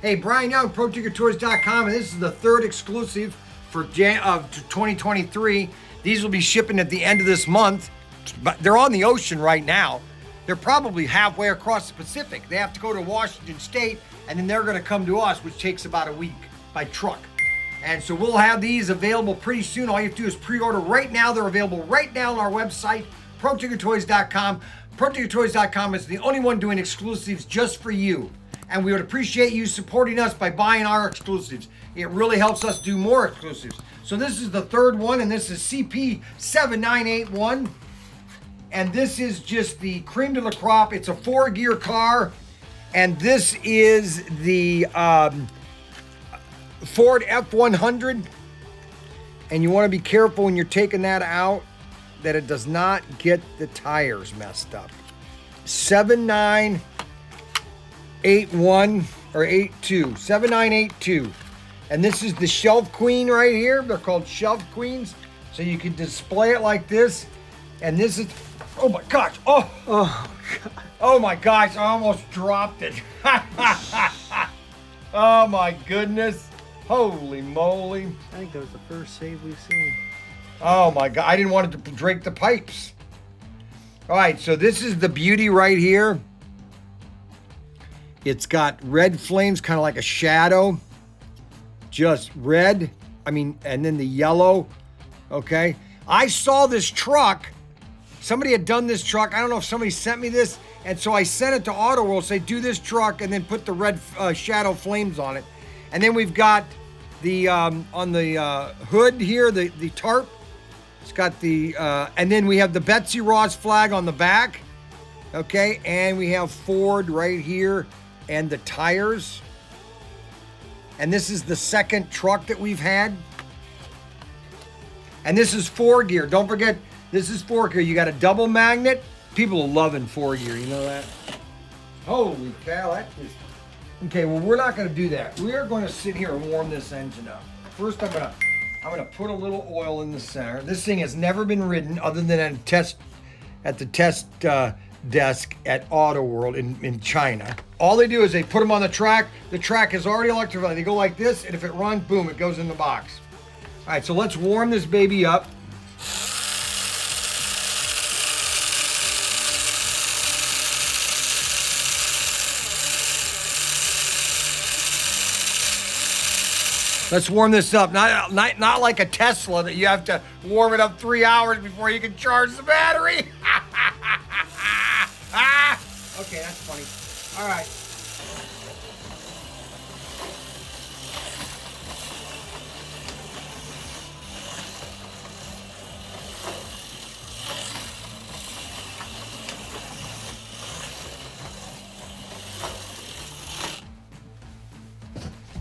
Hey, Bryan Young, ProtinkerToys.com, and this is the third exclusive for 2023. These will be shipping at the end of this month, but they're on the ocean right now. They're probably halfway across the Pacific. They have to go to Washington State, and then they're going to come to us, which takes about a week by truck. And so we'll have these available pretty soon. All you have to do is pre-order right now. They're available right now on our website, ProtinkerToys.com. ProtinkerToys.com is the only one doing exclusives just for you. And we would appreciate you supporting us by buying our exclusives. It really helps us do more exclusives. So this is the third one, and this is CP7981. And this is just the cream de la crop. It's a 4-gear car. And this is the Ford F-100. And you want to be careful when you're taking that out that it does not get the tires messed up. 7981 or 82, 7982. And this is the Shelf Queen right here. They're called Shelf Queens. So you can display it like this. And this is, oh my gosh, oh God. Oh my gosh, I almost dropped it. Oh my goodness. Holy moly. I think that was the first save we've seen. Oh my God, I didn't want it to break the pipes. All right, so this is the beauty right here. It's got red flames, kind of like a shadow. Just red, and then the yellow, okay? I saw this truck. Somebody had done this truck. I don't know if somebody sent me this, and so I sent it to Auto World, say, do this truck, and then put the red shadow flames on it. And then we've got the, on the hood here, the tarp. It's got the, and then we have the Betsy Ross flag on the back, okay? And we have Ford right here, and the tires. And this is the second truck that we've had. And this is 4-gear. Don't forget, this is 4-gear. You got a double magnet. People are loving 4-gear, you know that? Holy cow, that is... Okay, well, we're not gonna do that. We are gonna sit here and warm this engine up. First, I'm gonna put a little oil in the center. This thing has never been ridden other than at the test desk at Auto World in China. All they do is they put them on the track. The track is already electrified. They go like this, and if it runs, boom, it goes in the box. All right, so let's warm this baby up. Let's warm this up. Not like a Tesla that you have to warm it up 3 hours before you can charge the battery. Okay, that's funny. All right.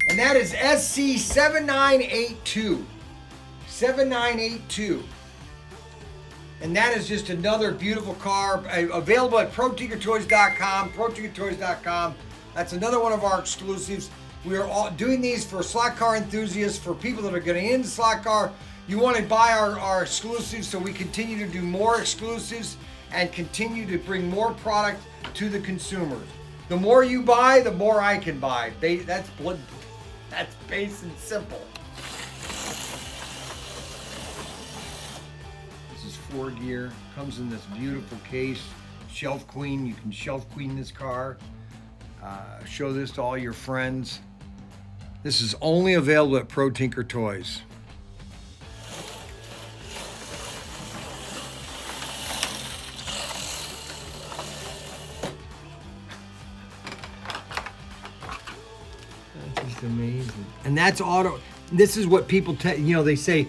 And that is SC7982. 7982. And that is just another beautiful car available at ProtinkerToys.com. ProtinkerToys.com. That's another one of our exclusives. We are all doing these for slot car enthusiasts, for people that are getting into slot car. You want to buy our exclusives so we continue to do more exclusives and continue to bring more product to the consumers. The more you buy, the more I can buy. That's base and simple. This is 4-gear. Comes in this beautiful case. Shelf Queen. You can shelf queen this car. Show this to all your friends. This is only available at Pro Tinker Toys. That's just amazing. And that's auto. This is what people they say,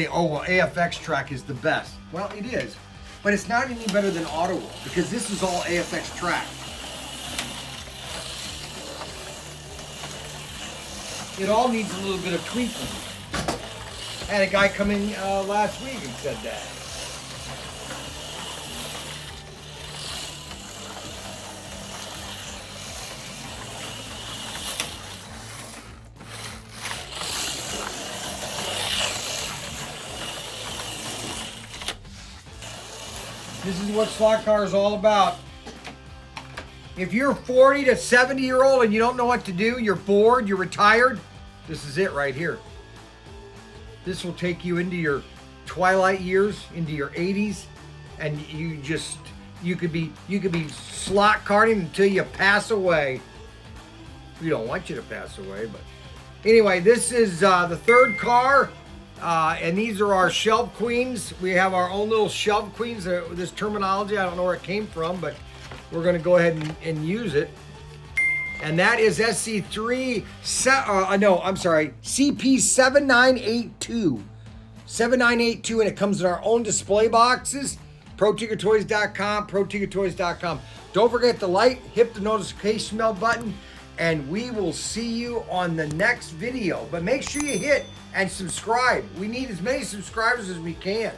oh, well, AFX track is the best. Well, it is. But it's not any better than Auto World because this is all AFX track. It all needs a little bit of tweaking. I had a guy come in last week and said that. This is what slot car is all about. If you're 40 to 70-year-old and you don't know what to do, you're bored, you're retired, this is it right here. This will take you into your twilight years, into your 80s, and you could be slot karting until you pass away. We don't want you to pass away, but anyway, this is the third car, and these are our shelf queens. We have our own little shelf queens. This terminology, I don't know where it came from, but we're going to go ahead and use it. And that is CP7982. 7982, and it comes in our own display boxes. ProtinkerToys.com, ProtinkerToys.com. Don't forget to hit the notification bell button, and we will see you on the next video. But make sure you hit and subscribe. We need as many subscribers as we can.